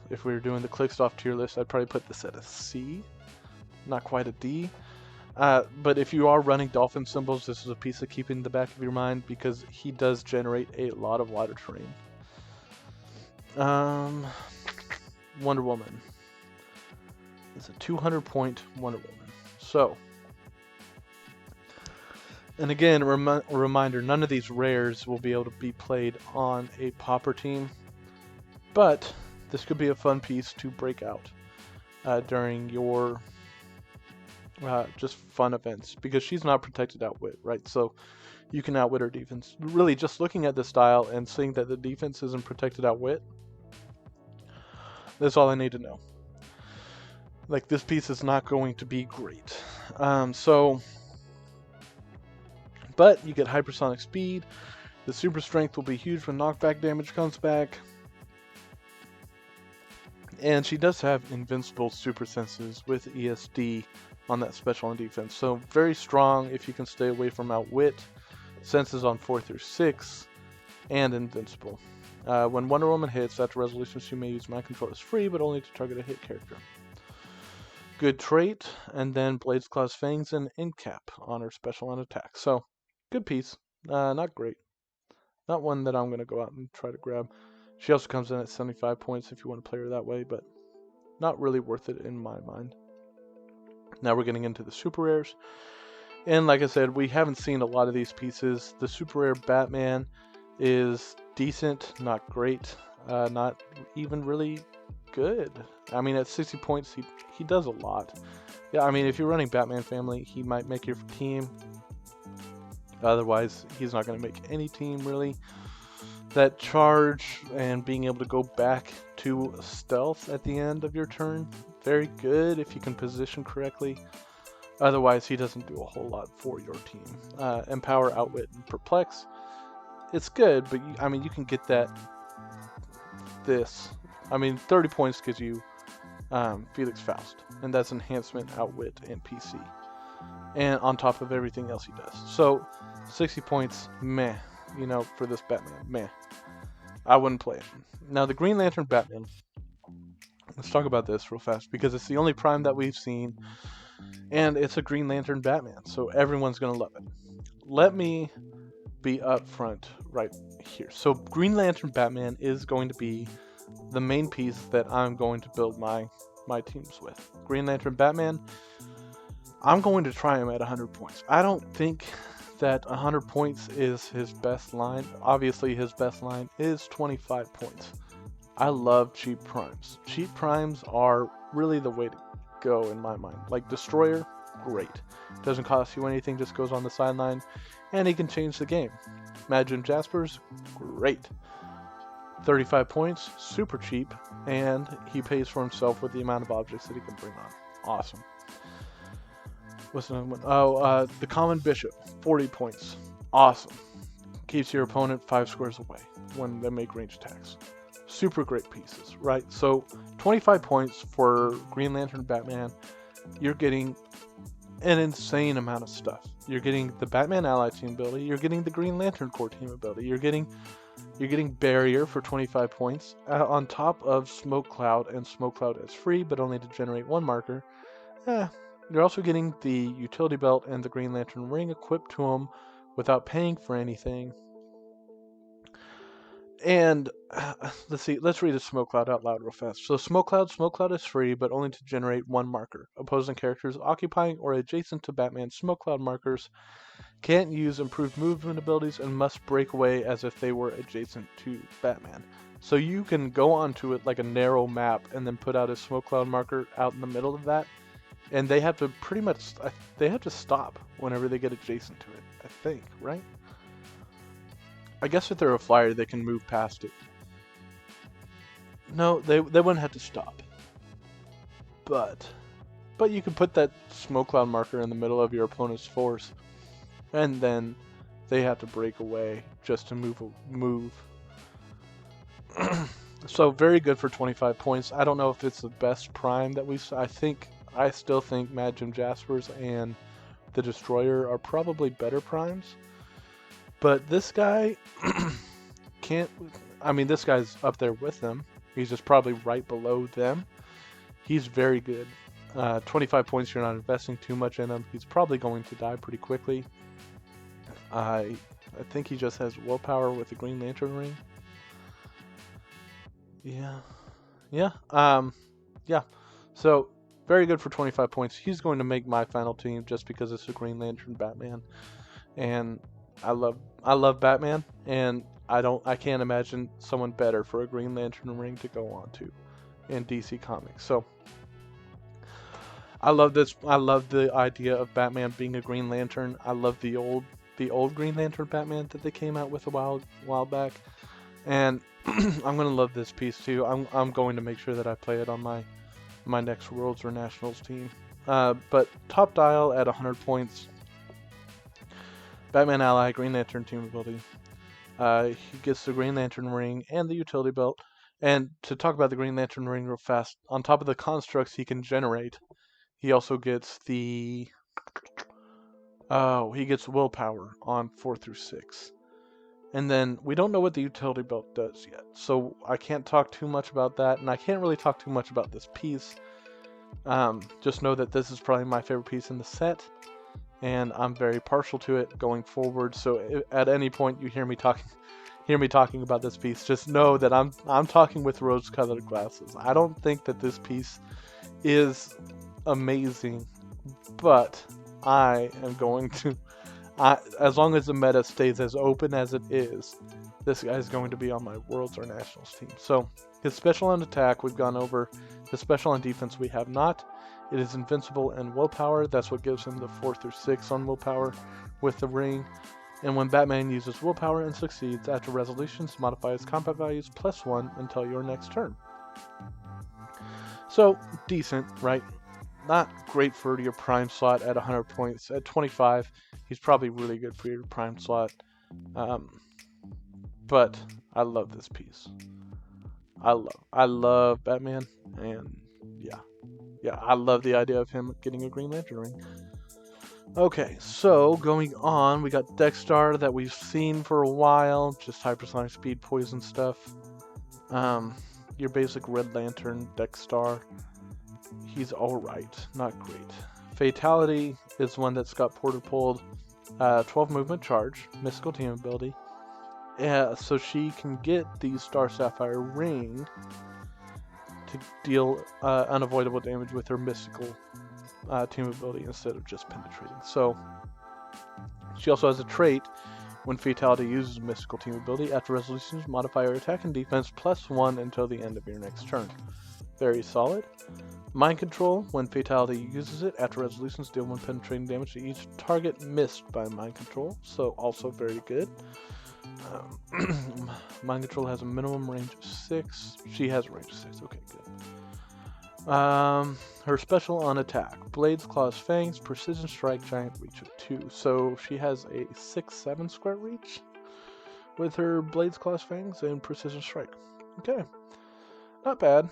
If we were doing the Clickstuff tier list, I'd probably put this at a C. Not quite a D. But if you are running Dolphin symbols, this is a piece to keep in the back of your mind because he does generate a lot of water terrain. Wonder Woman. It's a 200-point Wonder Woman. So, and again, a reminder, none of these rares will be able to be played on a Pauper team, but this could be a fun piece to break out during your just fun events, because she's not protected outwit, right? So you can outwit her defense. Really, just looking at the style and seeing that the defense isn't protected outwit, that's all I need to know. Like, this piece is not going to be great. But you get hypersonic speed. The super strength will be huge when knockback damage comes back. And she does have invincible super senses with ESD on that special on defense. So very strong if you can stay away from outwit. Senses on 4 through 6. And invincible. When Wonder Woman hits, after resolutions, you may use Mind Control as free, but only to target a hit character. Good trait. And then Blades, Claws, Fangs, and Incap on her special on attack. So, good piece. Not great. Not one that I'm going to go out and try to grab. She also comes in at 75 points if you want to play her that way, but not really worth it in my mind. Now we're getting into the super rares. And like I said, we haven't seen a lot of these pieces. The super rare Batman is decent, not great, not even really good. I mean, at 60 points, he does a lot. Yeah, I mean, if you're running Batman Family, he might make your team. Otherwise, he's not going to make any team, really. That charge and being able to go back to stealth at the end of your turn, very good if you can position correctly. Otherwise, he doesn't do a whole lot for your team. Empower, Outwit, and Perplex. It's good, but you can get that. 30 points gives you Felix Faust, and that's enhancement, Outwit, and PC. And on top of everything else he does. So, 60 points, meh. For this Batman, meh. I wouldn't play it. Now, the Green Lantern Batman. Let's talk about this real fast, because it's the only Prime that we've seen, and it's a Green Lantern Batman, so everyone's going to love it. Let me be upfront right here. So, Green Lantern Batman is going to be the main piece that I'm going to build my teams with. Green Lantern Batman, I'm going to try him at 100 points. I don't think that 100 points is his best line. Obviously, his best line is 25 points. I love cheap primes. Cheap primes are really the way to go in my mind. Like Destroyer, great. Doesn't cost you anything, just goes on the sideline, and he can change the game. Imagine Jaspers, great. 35 points, super cheap, and he pays for himself with the amount of objects that he can bring on. Awesome. What's another one? Oh, the Common Bishop, 40 points. Awesome. Keeps your opponent 5 squares away when they make range attacks. Super great pieces, right? So, 25 points for Green Lantern Batman. You're getting an insane amount of stuff. You're getting the Batman Ally team ability. You're getting the Green Lantern Corps team ability. You're getting Barrier for 25 points on top of Smoke Cloud, and Smoke Cloud is free, but only to generate 1 marker. You're also getting the Utility Belt and the Green Lantern Ring equipped to them without paying for anything. And let's see. Let's read a smoke cloud out loud real fast. So smoke cloud is free, but only to generate one marker. Opposing characters occupying or adjacent to Batman's smoke cloud markers can't use improved movement abilities and must break away as if they were adjacent to Batman. So you can go onto it like a narrow map and then put out a smoke cloud marker out in the middle of that, and they have to pretty much they have to stop whenever they get adjacent to it. I think, right? I guess if they're a flyer, they can move past it. No, they wouldn't have to stop. But you can put that smoke cloud marker in the middle of your opponent's force, and then they have to break away just to move. So very good for 25 points. I don't know if it's the best prime that we've. I still think Mad Jim Jaspers and the Destroyer are probably better primes. But this guy can't. I mean, this guy's up there with them. He's just probably right below them. He's very good. 25 points, you're not investing too much in him. He's probably going to die pretty quickly. I think he just has willpower with the Green Lantern ring. Yeah. Yeah. So, very good for 25 points. He's going to make my final team just because it's a Green Lantern Batman. And I love Batman, and I can't imagine someone better for a Green Lantern ring to go on to in DC Comics. So I love this. I love the idea of Batman being a Green Lantern. I love the old Green Lantern Batman that they came out with a while back, and I'm gonna love this piece too. I'm going to make sure that I play it on my next Worlds or Nationals team. But top dial at 100 points. Batman ally, Green Lantern team ability. He gets the Green Lantern ring and the utility belt. And to talk about the Green Lantern ring real fast, on top of the constructs he can generate, he also gets he gets willpower on 4 through 6. And then we don't know what the utility belt does yet, so I can't talk too much about that, and I can't really talk too much about this piece. Just know that this is probably my favorite piece in the set, and I'm very partial to it going forward. So at any point you hear me talking about this piece, just know that I'm talking with rose-colored glasses. I don't think that this piece is amazing, but I am going to. As long as the meta stays as open as it is, this guy is going to be on my Worlds or Nationals team. So his special on attack we've gone over. His special on defense we have not. It is invincible and willpower. That's what gives him the 4 through 6 on willpower with the ring. And when Batman uses willpower and succeeds, after resolutions, modify his combat values +1 until your next turn. So, decent, right? Not great for your prime slot at 100 points. At 25, he's probably really good for your prime slot. But I love this piece. I love Batman, and yeah, I love the idea of him getting a Green Lantern ring. Okay, so going on, we got Dexstar that we've seen for a while, just hypersonic speed, poison stuff. Your basic Red Lantern Dexstar. He's alright, not great. Fatality is one that's got porter pulled, 12 movement charge, mystical team ability. Yeah, so she can get the Star Sapphire ring to deal unavoidable damage with her mystical team ability instead of just penetrating. So she also has a trait. When Fatality uses mystical team ability, after resolutions, modify her attack and defense +1 until the end of your next turn. Very solid. Mind Control. When Fatality uses it, after resolutions, deal 1 penetrating damage to each target missed by Mind Control. So also very good. Mind Control has a minimum range of 6. She has a range of 6. Okay, good. Her special on attack. Blades, Claws, Fangs, Precision Strike, Giant Reach of 2. So she has a 6-7 square reach with her Blades, Claws, Fangs, and Precision Strike. Okay. Not bad.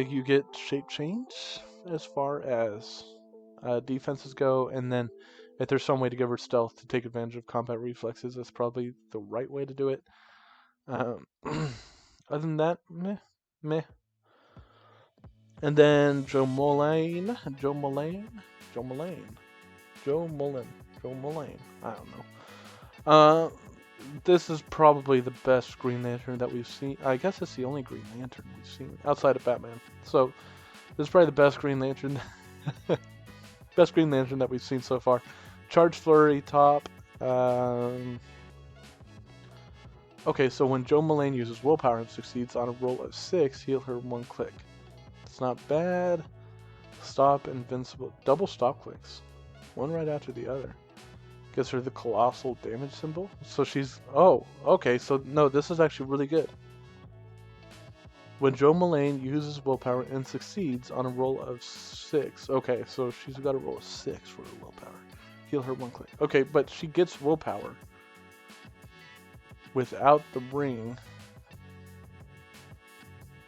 You get shape change as far as defenses go, and then if there's some way to give her stealth to take advantage of combat reflexes, that's probably the right way to do it. Other than that, meh. And then Joe Mullen. I don't know. this is probably the best Green Lantern that we've seen. I guess it's the only Green Lantern we've seen outside of Batman. So this is probably the best Green Lantern, best Green Lantern that we've seen so far. Charge Flurry top. Okay, so when Joe Mullane uses willpower and succeeds on a roll of 6, heal her 1 click. It's not bad. Stop invincible. Double stop clicks. One right after the other. Gives her the colossal damage symbol. So she's... Oh, okay, so no, this is actually really good. When Joe Mullane uses willpower and succeeds on a roll of 6. Okay, so she's got a roll of 6 for her willpower. Heal her 1 click. Okay, but she gets willpower without the ring.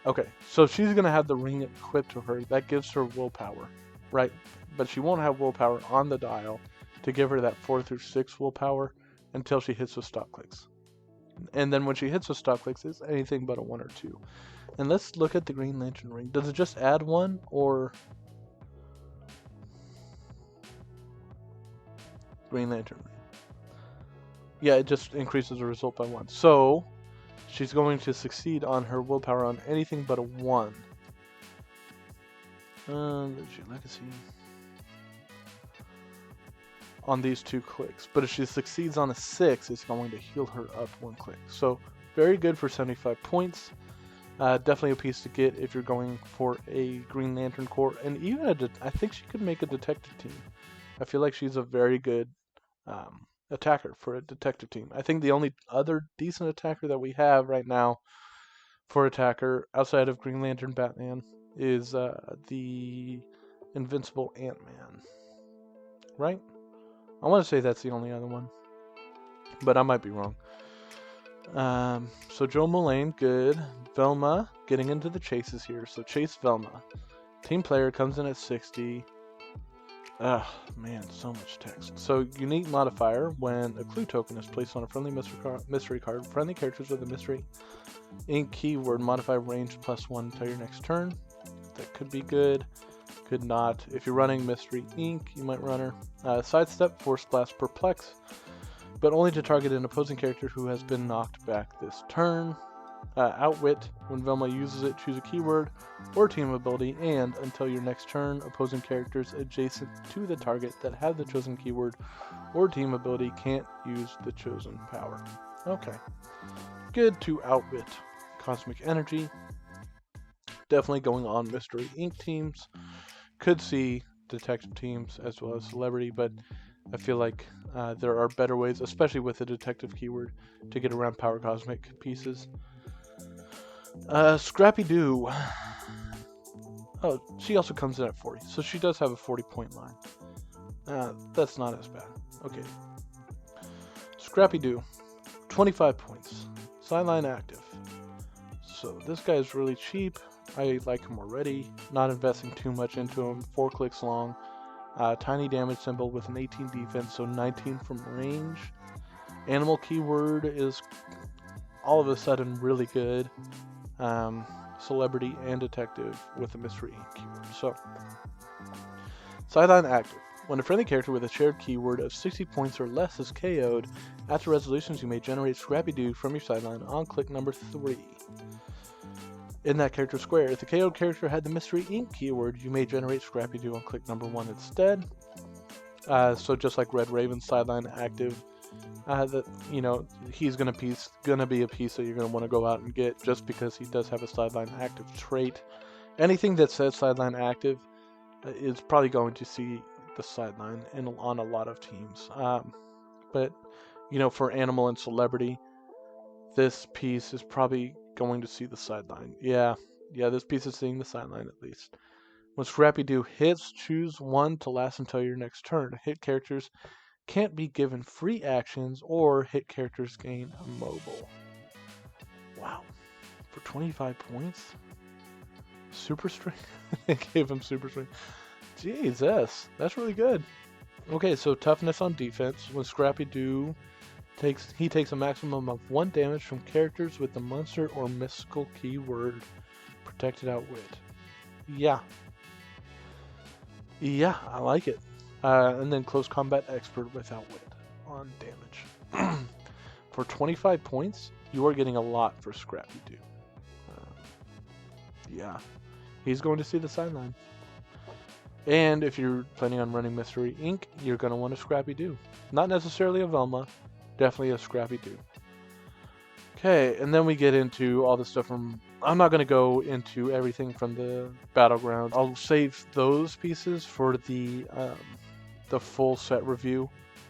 Okay, so she's going to have the ring equipped to her. That gives her willpower, right? But she won't have willpower on the dial to give her that 4 through 6 willpower until she hits with stop clicks. And then when she hits with stop clicks, it's anything but a 1 or 2. And let's look at the Green Lantern ring. Does it just add 1 or... Green Lantern ring. Yeah, it just increases the result by 1. So she's going to succeed on her willpower on anything but a 1. Legacy. On these 2 clicks. But if she succeeds on a 6, it's going to heal her up 1 click. So very good for 75 points. Definitely a piece to get if you're going for a Green Lantern Corps. And even I think she could make a detective team. I feel like she's a very good attacker for a detective team. I think the only other decent attacker that we have right now for attacker outside of Green Lantern Batman is the Invincible Ant-Man. Right? I want to say that's the only other one, but I might be wrong. So Joe Mullane, good. Velma, getting into the chases here. So chase Velma. Team player comes in at 60. Ugh, man, so much text. So unique modifier, when a clue token is placed on a friendly mystery card, friendly characters with a mystery ink keyword modify range +1 until your next turn. That could be good. Could not. If you're running Mystery Ink, you might run her. Sidestep, Force Blast, Perplex, but only to target an opposing character who has been knocked back this turn. Outwit, when Velma uses it, choose a keyword or team ability, and until your next turn, opposing characters adjacent to the target that have the chosen keyword or team ability can't use the chosen power. Okay. Good to outwit. Cosmic Energy. Definitely going on Mystery Ink teams. Could see detective teams as well as celebrity, but I feel like there are better ways, especially with the detective keyword, to get around power cosmic pieces. Scrappy Doo. Oh, she also comes in at 40, so she does have a 40-point line. That's not as bad. Okay. Scrappy Doo, 25 points. Sideline active. So this guy is really cheap. I like him already. Not investing too much into him. 4 clicks long. Tiny damage symbol with an 18 defense, so 19 from range. Animal keyword is all of a sudden really good. Celebrity and detective with a mystery keyword. So, sideline active. When a friendly character with a shared keyword of 60 points or less is KO'd, after resolutions you may generate Scrappy Doo from your sideline on click number 3. In that character square, if the KO character had the Mystery Ink keyword, you may generate Scrappy Doo on click number 1 instead. So just like Red Raven's sideline active, he's gonna be a piece that you're gonna want to go out and get just because he does have a sideline active trait. Anything that says sideline active is probably going to see the sideline on a lot of teams. But for Animal and Celebrity, this piece is probably going to see the sideline. Yeah, this piece is seeing the sideline at least. When Scrappy Doo hits, choose 1 to last until your next turn. Hit characters can't be given free actions, or hit characters gain a mobile. Wow. For 25 points? Super strength? They gave him super strength. Jesus, that's really good. Okay, so toughness on defense. When Scrappy Doo takes a maximum of 1 damage from characters with the monster or mystical keyword protected outwit. Yeah, I like it. And then close combat expert with outwit on damage. For 25 points, you are getting a lot for Scrappy-Doo. Yeah, he's going to see the sideline. And if you're planning on running Mystery Inc., you're going to want a Scrappy-Doo. Not necessarily a Velma, definitely a Scrappy-Doo. Okay, and then we get into all the stuff from... I'm not going to go into everything from the Battlegrounds. I'll save those pieces for the full set review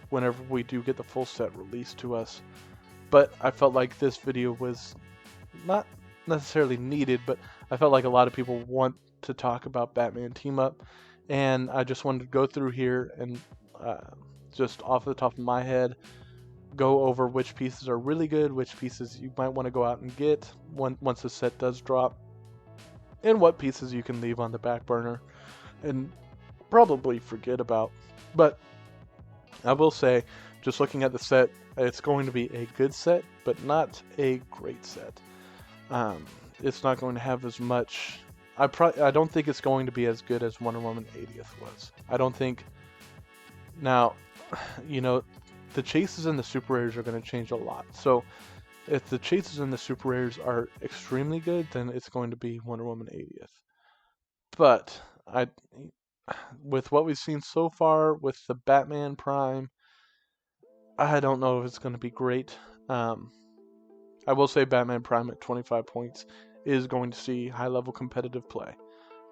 whenever we do get the full set released to us. But I felt like this video was not necessarily needed, but I felt like a lot of people want to talk about Batman Team Up, and I just wanted to go through here and just off the top of my head go over which pieces are really good, which pieces you might want to go out and get once the set does drop, and what pieces you can leave on the back burner and probably forget about. But I will say, just looking at the set, it's going to be a good set, but not a great set. It's not going to have as much... I don't think it's going to be as good as Wonder Woman 80th was. I don't think... Now, you know, the chases and the super rares are going to change a lot. So, if the chases and the super rares are extremely good, then it's going to be Wonder Woman 80th. But, with what we've seen so far with the Batman Prime, I don't know if it's going to be great. I will say Batman Prime at 25 points is going to see high-level competitive play.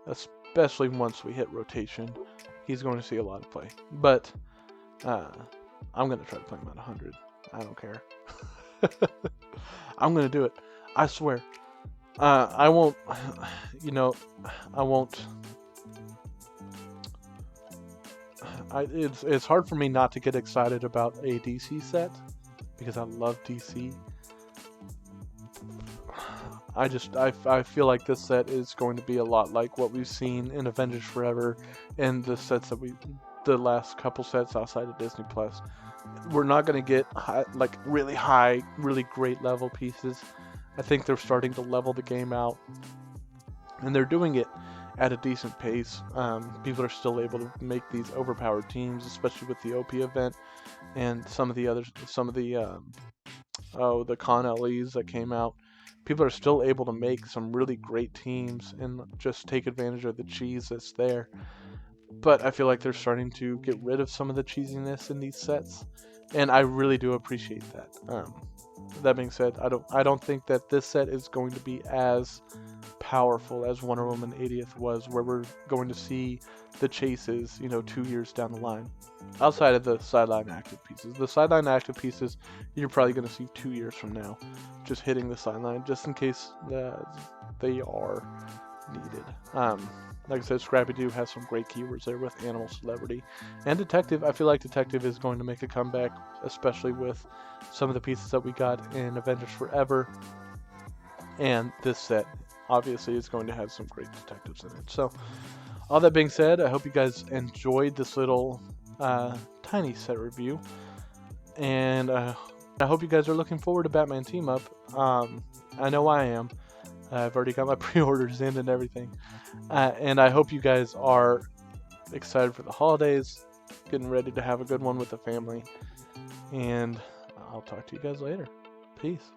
Especially once we hit rotation. He's going to see a lot of play. But I'm going to try to play him at 100. I don't care. I'm going to do it. I swear. I won't... You know, I won't... It's hard for me not to get excited about a DC set. Because I love DC. I feel like this set is going to be a lot like what we've seen in Avengers Forever and the sets that the last couple sets outside of Disney Plus. We're not going to get really high, really great level pieces. I think they're starting to level the game out, and they're doing it at a decent pace. People are still able to make these overpowered teams, especially with the OP event and some of the Con LEs that came out. People are still able to make some really great teams and just take advantage of the cheese that's there. But I feel like they're starting to get rid of some of the cheesiness in these sets, and I really do appreciate that. That being said, I don't think that this set is going to be as powerful as Wonder Woman 80th was, where we're going to see the chases, 2 years down the line. Outside of the sideline active pieces. The sideline active pieces, you're probably going to see 2 years from now, just hitting the sideline, just in case they are needed. Like I said, Scrappy-Doo has some great keywords there with Animal, Celebrity, and Detective. I feel like Detective is going to make a comeback, especially with some of the pieces that we got in Avengers Forever. And this set, obviously, is going to have some great detectives in it. So, all that being said, I hope you guys enjoyed this little tiny set review. And I hope you guys are looking forward to Batman Team Up. I know I am. I've already got my pre-orders in and everything. And I hope you guys are excited for the holidays, getting ready to have a good one with the family. And I'll talk to you guys later. Peace.